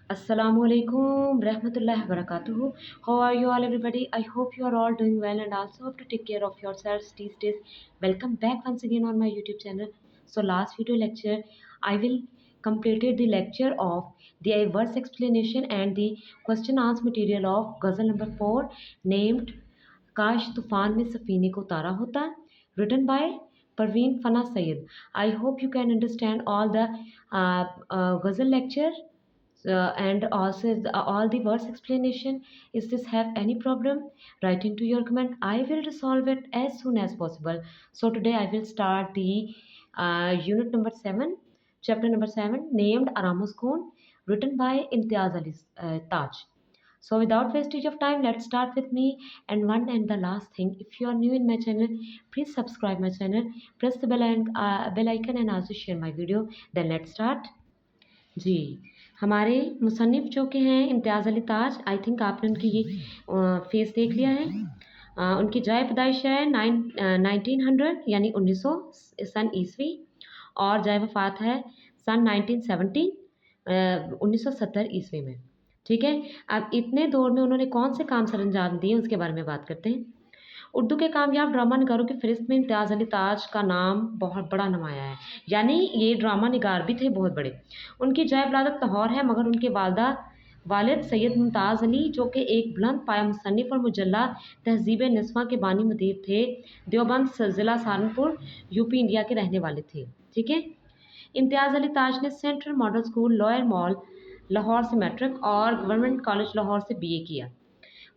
Assalamualaikum rahmatullahi wabarakatuh. How are you all, everybody? I hope you are all doing well and also have to take care of yourselves these days. Welcome back once again on my YouTube channel. So last video lecture, I will completed the lecture of the verse explanation and the question answer material of ghazal number 4 named काश तूफान में सफीने को तारा होता, written by Parveen Fana Sayed. I hope you can understand all the ghazal lecture and also all the words explanation. Is this have any problem? Write into your comment. I will resolve it as soon as possible. So today I will start the unit number 7, chapter number 7 named Aramus Khan, written by Imtiaz Ali Taj. So without wastage of time, let's start with me. And one and the last thing, if you are new in my channel, please subscribe my channel, press the bell icon and also share my video. Then let's start. जी, हमारे मुसन्निफ़ जो कि हैं इम्तियाज़ अली ताज, I think आपने उनकी ये face देख लिया है। उनकी जाए पैदाइश है 1900 यानी 1900 सन ईस्वी और जाए वफ़ात है सन 1970 1970 ईस्वी में। ठीक है, अब इतने दौर में उन्होंने कौन से काम सरअंजाम दिए उसके बारे में बात करते हैं। उर्दू के कामयाब ड्रामा निगारों की फ़हरिस्त में इम्तियाज़ अली ताज का नाम बहुत बड़ा नुमाया है, यानी ये ड्रामा निगार भी थे बहुत बड़े। उनकी जाए वलादत लाहौर है, मगर उनके वालिद सैयद मुमताज़ अली जो कि एक बुलंद पाया मुसन्निफ़ और मुजल्ला तहज़ीब निस्वां के बानी मुदीर थे, देवबंद ज़िला सहारनपुर यूपी इंडिया के रहने वाले थे। ठीक है, इम्तियाज़ अली ताज ने central model school lower mall Lahore से मैट्रिक और गवर्नमेंट कॉलेज लाहौर से बीए किया।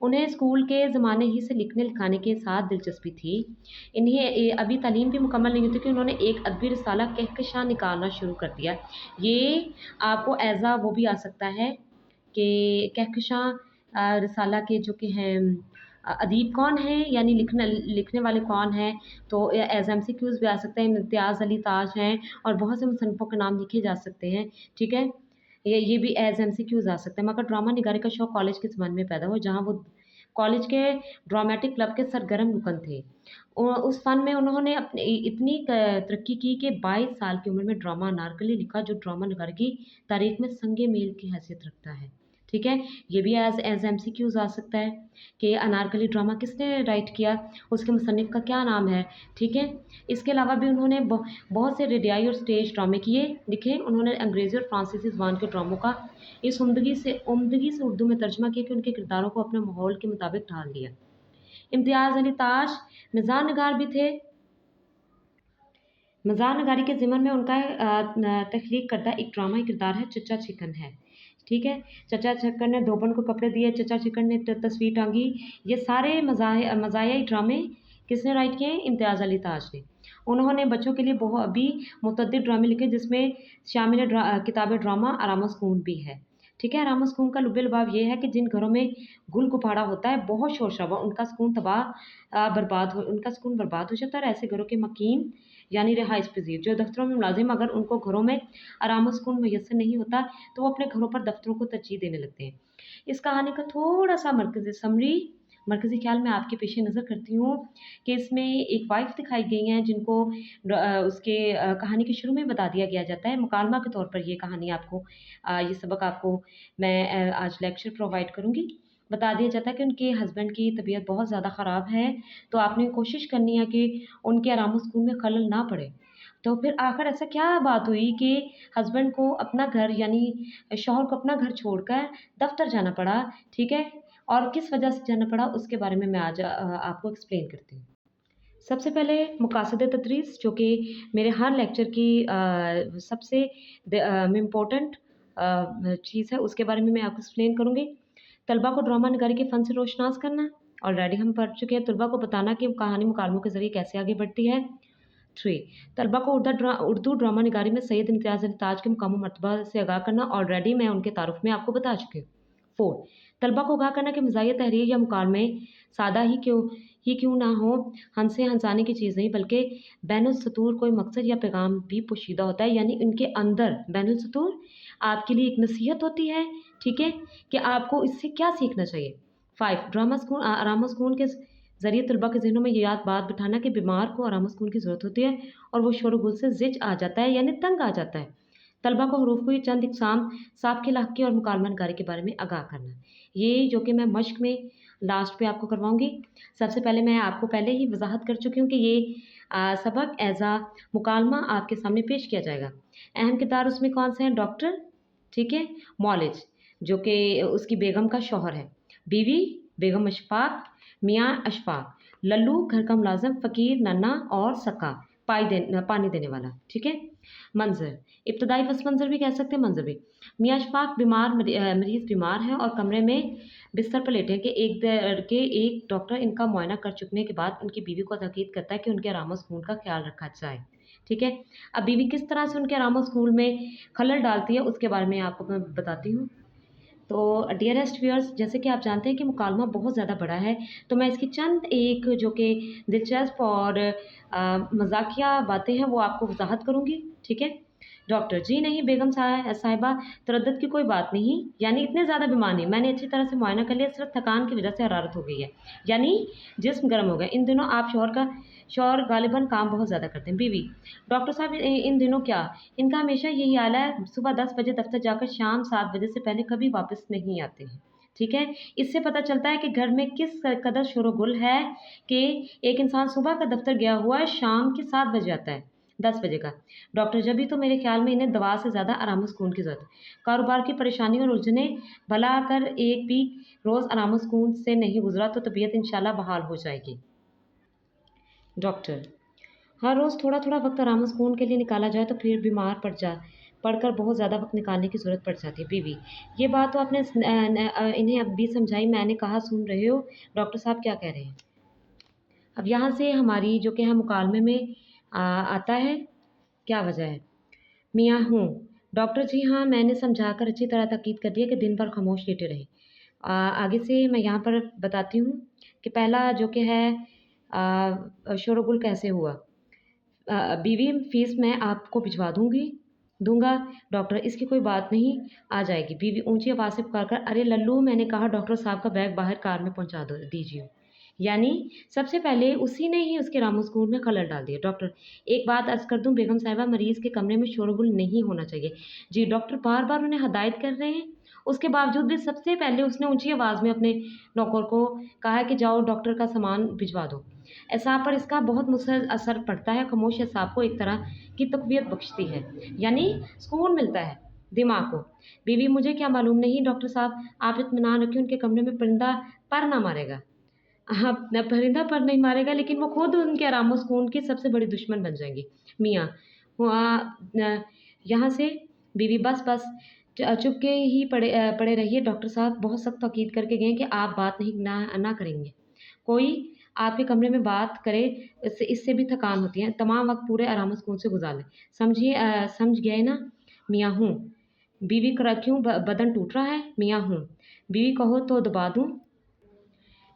उन्हें स्कूल के ज़माने ही से लिखने लिखाने के साथ दिलचस्पी थी। इन्हें अभी तालीम भी मुकम्मल नहीं हुई थी कि उन्होंने एक अदबी रिसाला कहकशां निकालना शुरू कर दिया। ये आपको एज़ वो भी आ सकता है कि कहकशां रिसाला के जो कि हैं अदीब कौन हैं, यानी लिखने वाले कौन हैं, तो एज़ एमसीक्यूज़ भी आ सकते हैं। इम्तियाज़ अली ताज हैं और बहुत से मुसन्निफ़ों के नाम लिखे जा सकते हैं। ठीक है, ये भी एज़ एमसीक्यूज़ आ सकते हैं। मगर ड्रामा निगारी का शौक़ कॉलेज के ज़माने में पैदा हुआ, जहाँ वो कॉलेज के ड्रामेटिक क्लब के सरगर्म रुकन थे। उस फ़न में उन्होंने अपनी इतनी तरक्की की कि 22 साल की उम्र में ड्रामा अनारकली लिखा, जो ड्रामा निगारी की तारीख़ में संगे मील की हैसियत रखता है। ठीक है, ये भी एज़ एमसीक्यूज़ आ सकता है कि अनारकली ड्रामा किसने राइट किया, उसके मुसन्निफ़ का क्या नाम है। ठीक है, इसके अलावा भी उन्होंने बहुत से रेडियाई और स्टेज ड्रामे लिखे। उन्होंने अंग्रेज़ी और फ़्रांसीसी ज़बान के ड्रामों का इस उम्दगी से उर्दू में तर्जुमा किया कि उनके किरदारों को अपने माहौल के मुताबिक ढाल दिया। इम्तियाज़ अली ताज मिज़ाह नगार भी थे। मिज़ाह नगारी के ज़िमन में उनका तख्लीक करदा एक ड्रामाई किरदार है चचा चिकन है। ठीक है, चचा चिकन ने धोबन को कपड़े दिए, चचा चिकन ने तस्वीर टांगी। ये सारे मज़ाहियाई ड्रामे किसने राइट किए? इम्तियाज़ अली ताज ने। उन्होंने बच्चों के लिए भी मुतअद्दिद ड्रामे लिखे, जिसमें शामिल है किताब ड्रामा आराम सुकून भी है। ठीक है, आराम सुकून का लुब-ए-लुबाब ये है कि जिन घरों में गुल-गुबारा होता है, बहुत शोर-शराबा, उनका सुकून बर्बाद हो जाता है। और ऐसे घरों के मकीन यानी रिहाइश पज़ीर जो दफ्तरों में मुलाजिम, अगर उनको घरों में आराम सुकून मैसर नहीं होता, तो वो अपने घरों पर दफ्तरों को तरजीह देने लगते हैं। इस कहानी का थोड़ा-सा मरकज़ी ख़्याल मैं आपके पेश नज़र करती हूँ कि इसमें एक वाइफ़ दिखाई गई हैं, जिनको उसके कहानी के शुरू में बता दिया जाता है। मुकालमा के तौर पर ये कहानी आपको ये सबक आपको मैं आज लेक्चर प्रोवाइड करूँगी। बता दिया जाता है कि उनके हस्बैंड की तबीयत बहुत ज़्यादा ख़राब है, तो आपने कोशिश करनी है कि उनके आराम सुकून में खलल ना पड़े। तो फिर आखिर ऐसा क्या बात हुई कि हस्बैंड को अपना घर यानी शौहर को अपना घर छोड़कर दफ़्तर जाना पड़ा, ठीक है? और किस वजह से जाना पड़ा, उसके बारे में मैं आज आपको एक्सप्लेन करती हूँ। सबसे पहले मकासद तदरीस, जो कि मेरे हर लेक्चर की सबसे इम्पोर्टेंट चीज़ है, उसके बारे में मैं आपको एक्सप्लेन करूँगी। तलबा को ड्रामा निगारी के फ़न से रोशनास करना, ऑलरेडी हम पढ़ चुके हैं। तलबा को बताना कि कहानी मुकालमों के ज़रिए कैसे आगे बढ़ती है। 3 तलबा को उर्दू ड्रामा निगारी में सैयद इम्तियाज़ अली ताज के मुकाम मर्तबा से आगाह करना, ऑलरेडी मैं उनके तारुफ में आपको बता चुकी हूँ। 4 तलबा को आगाह करना कि मज़ाहिया तहरीर या मुकालमे सादा ही क्यों ना हो, हंसे हंसाने की चीज़ नहीं, बल्कि बैनुल-सतूर कोई मकसद या पैगाम भी पोशीदा होता है। यानी इनके अंदर बैनुल-सतूर आपके लिए एक नसीहत होती है, ठीक है, कि आपको इससे क्या सीखना चाहिए। 5 आराम सुकून के ज़रिए तलबा के ज़हनों में ये बात बिठाना कि बीमार को आराम सुकून की ज़रूरत होती है और वो शोर-गुल से ज़िज आ जाता है, यानी तंग आ जाता है। तलबा को हरूफ की चंद इकसाम, साब के लाख की और मुकालमा नगारी के बारे में आगाह करना। ये जो कि मैं मश्क में लास्ट पे आपको करवाऊँगी। सबसे पहले मैं आपको पहले ही वज़ाहत कर चुकी हूँ कि ये सबक एज़ मुकालमा आपके सामने पेश किया जाएगा। अहम किरदार उसमें कौन से हैं? डॉक्टर, ठीक है? मौलिज, जो कि उसकी बेगम का शौहर है। बीवी बेगम अशफाक, मियाँ अशफाक, लल्लू घर का मुलाज़िम, फ़कीर, नन्ना और सक्का पानी देने वाला, ठीक है? मंज़र, इब्तदाई पस मंज़र भी कह सकते हैं, मंज़र भी। मियाँ अशफाक मरीज़ बीमार हैं और कमरे में बिस्तर पर लेटे हैं कि एक डॉक्टर इनका मुआयना कर चुकने के बाद उनकी बीवी को ताकीद करता है कि उनके आराम-ओ-सुकून का ख़्याल रखा जाए, ठीक है? अब बीवी किस तरह से उनके आराम-ओ-सुकून में खलल डालती है, उसके बारे में आपको मैं बताती हूँ। तो डियरेस्ट व्यूअर्स, जैसे कि आप जानते हैं कि मुकालमा बहुत ज़्यादा बड़ा है, तो मैं इसकी चंद एक जो कि दिलचस्प और मज़ाकिया बातें हैं, वो आपको वज़ाहत करूँगी, ठीक है? डॉक्टर: जी नहीं बेगम साहिबा, तरद्दुद की कोई बात नहीं, यानी इतने ज़्यादा बीमार नहीं, मैंने अच्छी तरह से मुआयना कर लिया, सिर्फ़ थकान की वजह से हरारत हो गई है, यानी जिस्म गर्म हो गया। इन दिनों आप शौहर गालिबन काम बहुत ज़्यादा करते हैं। बीवी: डॉक्टर साहब इन दिनों क्या, इनका हमेशा यही हाल है, सुबह 10 बजे दफ्तर जाकर शाम 7 बजे से पहले कभी वापस नहीं आते हैं। ठीक है? इससे पता चलता है कि घर में किस कदर शोर-ओ-गुल है कि एक इंसान सुबह का दफ्तर गया हुआ है, शाम के 7 बजे आता है, 10 बजे का। डॉक्टर: जभी तो मेरे ख़्याल में इन्हें दवा से ज़्यादा आराम-ओ-सुकून की ज़रूरत है। कारोबार की परेशानी और उलझनें भला अगर एक भी रोज़ आराम-ओ-सुकून से नहीं गुज़रा तो तबीयत इंशाअल्लाह बहाल हो जाएगी। डॉक्टर: हर रोज़ थोड़ा-थोड़ा वक़्त आराम-ओ-सुकून के लिए निकाला जाए तो फिर बीमार पड़कर बहुत ज़्यादा वक़्त निकालने की ज़रूरत पड़ जाती है। बीवी: ये बात तो आपने इन्हें अब भी समझाई, मैंने कहा सुन रहे हो, डॉक्टर साहब क्या कह रहे हैं? अब यहाँ से हमारी जो कि है मुकालमे में आता है, क्या वजह है? मियाँ: हूँ। डॉक्टर: जी हाँ, मैंने समझाकर अच्छी तरह ताकीद कर दिया कि दिन भर खामोश लेटे रहें। आगे से मैं यहाँ पर बताती हूँ कि पहला जो कि है शोरगुल कैसे हुआ। बीवी: फ़ीस मैं आपको भिजवा दूँगा। डॉक्टर: इसकी कोई बात नहीं, आ जाएगी। बीवी ऊँची आवाज़ से पुकारकर: अरे लल्लू, मैंने कहा डॉक्टर साहब का बैग बाहर कार में पहुँचा दीजिए। यानी सबसे पहले उसी ने ही उसके रामो-सुकून में खलल डाल दिया। डॉक्टर: एक बात अर्ज़ कर दूँ बेगम साहिबा, मरीज़ के कमरे में शोरगुल नहीं होना चाहिए। जी, डॉक्टर बार-बार उन्हें हदायत कर रहे हैं, उसके बावजूद भी सबसे पहले उसने ऊँची आवाज़ में अपने नौकर को कहा है कि जाओ डॉक्टर का सामान भिजवा दो। एसाब पर इसका बहुत मुसहर असर पड़ता है, खामोश एसाब को एक तरह की तक़वियत बख्शती है, यानी सुकून मिलता है दिमाग को। बीवी: मुझे क्या मालूम नहीं डॉक्टर साहब, आप इत्मीनान रखिए उनके कमरे में परिंदा पर ना मारेगा। हाँ, न परिंदा पर नहीं मारेगा लेकिन वो खुद उनके आराम-ओ-सुकून की सबसे बड़ी दुश्मन बन जाएँगी। मियाँ: यहाँ से बीवी: बस चुप के ही पड़े रहिए, डॉक्टर साहब बहुत सख्त ताकीद करके गए कि आप बात नहीं ना करेंगे। कोई आपके कमरे में बात करे, इससे भी थकान होती है। तमाम वक़्त पूरे आराम-ओ-सुकून से गुज़ार लें। समझ गए ना? मियाँ: हूँ। बीवी: क्यों बदन टूट रहा है? मियाँ: हूँ। बीवी: कहो तो दबा दूँ?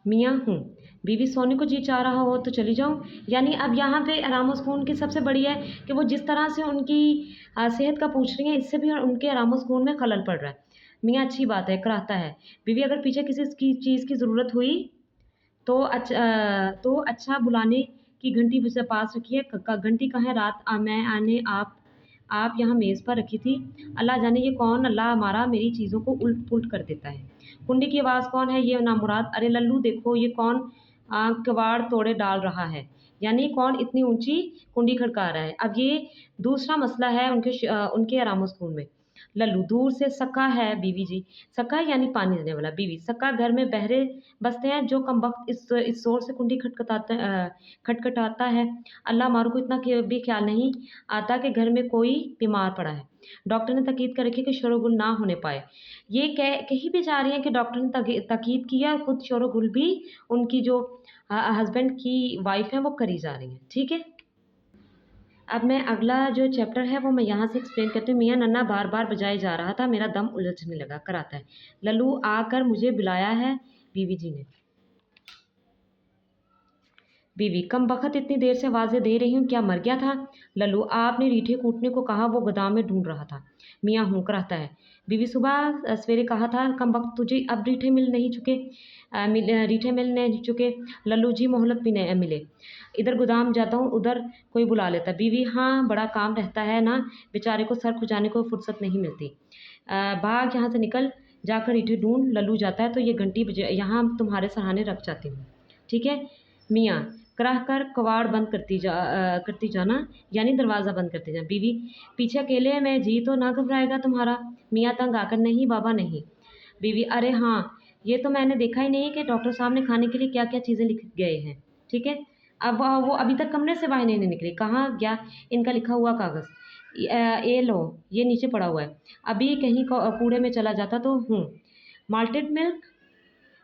मियाँ: हूँ। बीवी: सोने को जी चाह रहा हो तो चली जाऊँ? यानी अब यहाँ पे आराम-ओ-सुकून की सबसे बड़ी है कि वो जिस तरह से उनकी सेहत का पूछ रही हैं, इससे भी उनके आराम-ओ-सुकून में खलल पड़ रहा है। मियाँ: अच्छी बात है, कराहता है। बीवी: अगर पीछे किसी चीज़ की ज़रूरत हुई तो अच्छा बुलाने की घंटी मुझसे पास रखिए। घंटी कहाँ है? रात मैं आने आप यहाँ मेज़ पर रखी थी। अल्लाह जाने ये कौन अल्लाह हमारा मेरी चीज़ों को उलट-पुलट कर देता है। कुंडी की आवाज़ कौन है ये नामुराद? अरे लल्लू देखो ये कौन कबाड़ तोड़े डाल रहा है। यानी कौन इतनी ऊँची कुंडी खड़का रहा है। अब ये दूसरा मसला है उनके आराम-ओ-सुकून में। लल्लू: दूर से सक्का है बीवी जी। सक्का यानी पानी देने वाला। बीवी: सक्का घर में बहरे बसते हैं जो कमबख्त इस ज़ोर से कुंडी खटखटाता है। अल्लाह हमारे को इतना भी ख़्याल नहीं आता कि घर में कोई बीमार पड़ा है। डॉक्टर ने ताकीद कर रखी है कि शोर-ओ-गुल ना होने पाए। ये कही भी जा रही हैं कि डॉक्टर ने ताकीद की है और खुद शोर-ओ-गुल भी उनकी जो हस्बैंड की वाइफ़ हैं वो करी जा रही हैं। ठीक है? अब मैं अगला जो चैप्टर है वो मैं यहाँ से एक्सप्लेन करती हूँ। मियाँ नन्ना बार-बार बजाए जा रहा था, मेरा दम उलझने लगा। कराता है। लल्लू आकर मुझे बुलाया है बीवी जी ने। बीवी, कमबख्त इतनी देर से आवाज़ें दे रही हूँ, क्या मर गया था? लल्लू, आपने रीठे कूटने को कहा, वो गोदाम में ढूंढ रहा था। मियाँ हुंकराता है। बीवी, सुबह सवेरे कहा था कमबख्त तुझे, अब रीठे मिल नहीं चुके। रीठे मिल नहीं चुके। लल्लू, जी मोहलत भी नहीं मिले। इधर गोदाम जाता हूँ, उधर कोई बुला लेता। बीवी, हाँ बड़ा काम रहता है ना, बेचारे को सर खुजाने को फुर्सत नहीं मिलती। भाग यहाँ से निकल, जाकर ईंटें ढूँढ। लल्लू जाता है तो ये घंटी बज यहाँ तुम्हारे सराहने रख जाती हूँ, ठीक है? मियाँ, कराह कर कबाड़ बंद करती जाना, यानी दरवाज़ा बंद करती जाना। बीवी, पीछे अकेले में जी तो ना घबराएगा तुम्हारा? मियाँ तंग आकर, नहीं बाबा नहीं। बीवी, अरे हाँ, ये तो मैंने देखा ही नहीं कि डॉक्टर साहब ने खाने के लिए क्या-क्या चीज़ें लिख गए हैं, ठीक है? अब वो अभी तक कमरे से बाहर नहीं निकले, कहाँ गया इनका लिखा हुआ कागज़? ये लो, ये नीचे पड़ा हुआ है। अभी कहीं कूड़े में चला जाता तो माल्टेड मिल्क,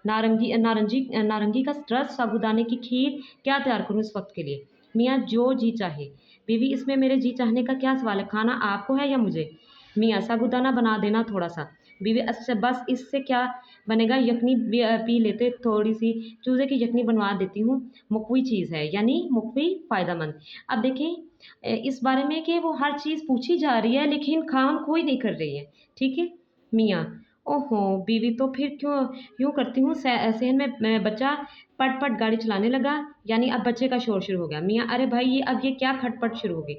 नारंगी का रस, साबूदाने की खीर, क्या तैयार करूँ इस वक़्त के लिए? मियाँ, जो जी चाहे। बीवी, इसमें मेरे जी चाहने का क्या सवाल है? खाना आपको है या मुझे? मियाँ, साबूदाना बना देना थोड़ा-सा। बीवी, अच्छा बस इससे क्या बनेगा? यखनी पी लेते थोड़ी-सी, चूज़े की यखनी बनवा देती हूँ, मुफ़्वी चीज़ है, यानी मुफ़्वी फ़ायदेमंद। अब देखिए इस बारे में कि वो हर चीज़ पूछी जा रही है लेकिन काम कोई नहीं कर रही है, ठीक है? मियाँ, ओहो! बीवी, तो फिर क्यों यूँ करती हूँ, सहन में बच्चा पट-पट गाड़ी चलाने लगा, यानी अब बच्चे का शोर शुरू हो गया। मियाँ, अरे भाई ये क्या खटपट शुरू हो गई?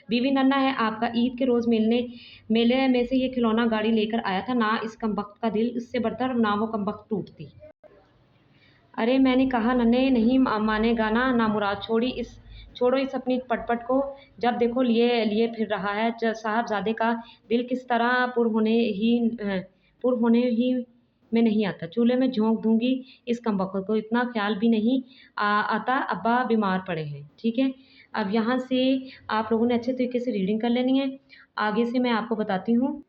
बीवी, नन्हा है आपका, ईद के रोज़ मेले में से ये खिलौना गाड़ी लेकर आया था, ना इस कमबख्त का दिल इससे बढ़ता और ना वो कमबख्त टूटती। अरे मैंने कहा नन्हे नहीं मानेगा ना, नामुराद छोड़ो इस अपनी पटपट को, जब देखो लिए लिए फिर रहा है। साहबज़ादे का दिल किस तरह पुर होने ही में नहीं आता। चूल्हे में झोंक दूँगी इस कमबख्त को, इतना ख़्याल भी नहीं आता अब्बा बीमार पड़े हैं, ठीक है? अब यहाँ से आप लोगों ने अच्छे तरीके से रीडिंग कर लेनी है। आगे से मैं आपको बताती हूँ।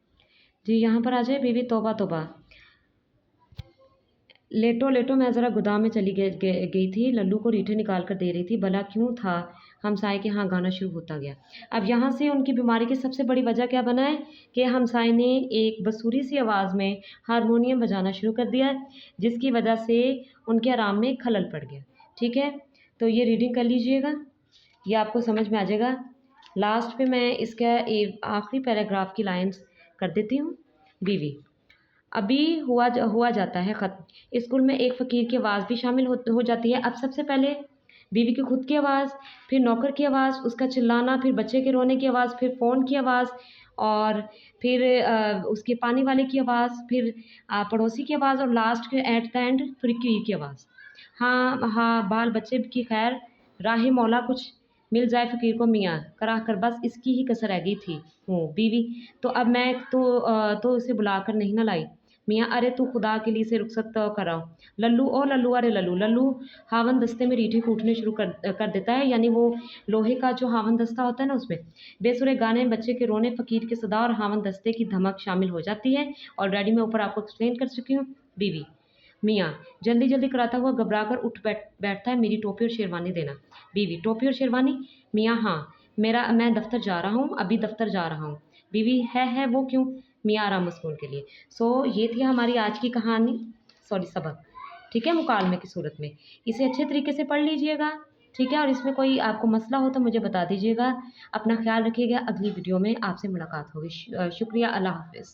जी, यहाँ पर आ जाए बीवी, तौबा तौबा। लेटो-लेटो मैं ज़रा गोदाम में चली गई थी, लल्लू को रीठे निकाल कर दे रही थी, भला क्यों था हमसाये के यहाँ गाना शुरू होता गया। अब यहाँ से उनकी बीमारी की सबसे बड़ी वजह क्या बना है कि हमसाये ने एक बसूरी सी आवाज़ में हारमोनियम बजाना शुरू कर दिया, जिसकी वजह से उनके आराम में खलल पड़ गया, ठीक है? तो ये रीडिंग कर लीजिएगा, ये आपको समझ में आ जाएगा। लास्ट पे मैं इसका आखिरी पैराग्राफ की लाइन्स कर देती हूँ। बीवी, अभी हुआ जाता है ख़त्म। स्कूल में एक फ़कीर की आवाज़ भी शामिल हो जाती है। अब सबसे पहले बीवी की खुद की आवाज़, फिर नौकर की आवाज़, उसका चिल्लाना, फिर बच्चे के रोने की आवाज़, फिर फ़ोन की आवाज़ और फिर उसके पानी वाले की आवाज़, फिर पड़ोसी की आवाज़ और लास्ट के एट द एंड फ़कीर की आवाज़। हाँ, हाँ, बाल बच्चे की खैर, राहे मौला कुछ मिल जाए फ़कीर को मियाँ, कराह कर बस इसकी ही कसर रह गई थी। बीवी, तो अब मैं तो उसे बुलाकर नहीं ना लाई। मियाँ, अरे तू खुदा के लिए इसे रुख़सत कराओ। लल्लू, ओ लल्लू, अरे लल्लू, लल्लू हावन दस्ते में रीठे कूटने शुरू कर देता है, यानी वो लोहे का जो हावन दस्ता होता है ना उसमें। बेसुरे गाने, बच्चे के रोने, फ़कीर की सदा और हावन दस्ते की धमक शामिल हो जाती है। ऑलरेडी मैं ऊपर आपको एक्सप्लेन कर चुकी हूँ। बीवी, मियाँ, जल्दी-जल्दी कराता हुआ घबरा कर उठ बैठता है, मेरी टोपी और शेरवानी देना। बीवी, टोपी और शेरवानी? मियाँ, हाँ, मैं दफ़्तर जा रहा हूँ, अभी दफ़्तर जा रहा हूँ। बीवी, है वो क्यों? मियाँ, आराम सुकून के लिए। सो ये थी हमारी आज की कहानी, सॉरी सबक, ठीक है? मुकालमे की सूरत में। इसे अच्छे तरीके से पढ़ लीजिएगा, ठीक है? और इसमें कोई आपको मसला हो तो मुझे बता दीजिएगा। अपना ख़्याल रखिएगा, अगली वीडियो में आपसे मुलाकात होगी। शुक्रिया, अल्लाह हाफ़िज़।